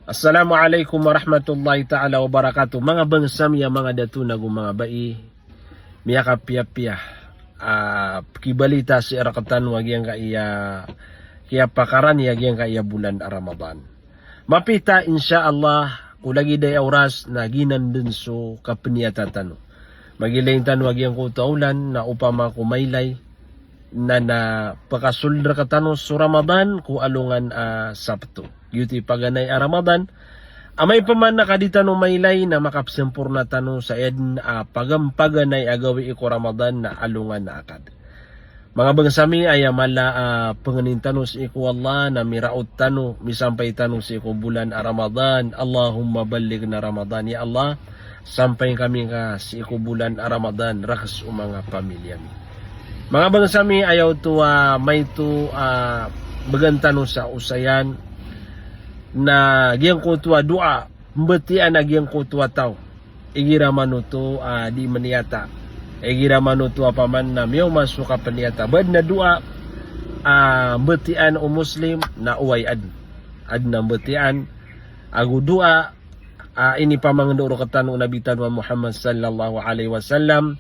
Assalamualaikum warahmatullahi ta'ala wabarakatuh. Mga bangsamya, mga datunag, mga bai, miya kapya-pya. Kibalita si arakatan wag yang kaya pakaran yang kaya bulan Ramadan. Mapita insyaallah ulagi day oras na ginandun so kapniyatatan. Magilayntan wag yang kutaulan na upama kumaylay na pakasulder katano so Ramadan ku alungan Sabto. Yuti paganay Ramadan amay paman nakadita no maylay na makapsempurna tano sa edn pagampaganay agawi iko Ramadan na alungan na akad. Mga bangsami ay mala panganintano sa iko Allah na miraot tano misampay tano sa iko bulan Ramadan. Allahumma balligh na Ramadan ya Allah, sampay kami ka sa iko bulan Ramadan rakas o mga pamilya mi. Mga bangsami ayaw to may to bagantano sa usayan na giyang kutwa dua mbetian na giyang kutwa tao igira manuto di maniyata igira manuto paman na miyo masuka paniyata bad na dua mbetian o muslim na uway ad na mbetian agu dua ini pamangduro katan nabitan wa Muhammad sallallahu alaihi wasallam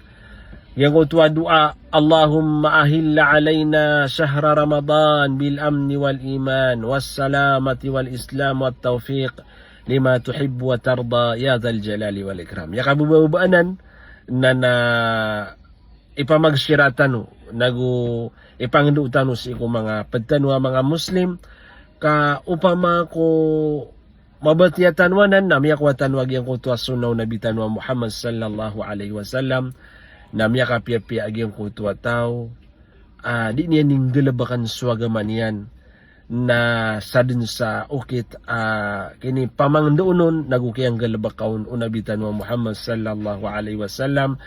yang kutwa dua Allahumma ahilla alaina syahra Ramadan bil amni wal iman was salamati wal islam wat taufiq lima tuhibbu wa tarda ya dzal jalali wal ikram. Ya kabubaanan na ipamagsiratan nagu ipangdutan si ko mga pagtanwa mga muslim ka upama ko mabatiyatan wanan na miyakwatan wag yang kutwa sunnaw nabitan wa Muhammad sallallahu alaihi wasallam na miya kapya-pya agyang kutwa tao, di niya ninggalabakan swagaman yan na sadin sa ukit kini pamangdoonon nagukiyang galabakaon unabitan wa Muhammad sallallahu alaihi wasallam.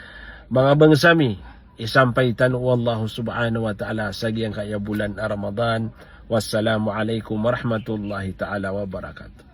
Mga bangsami, isampay tanu Allah subhanahu wa ta'ala sa giyang kaya bulan Ramadan. Wassalamu alaikum warahmatullahi ta'ala wabarakatuh.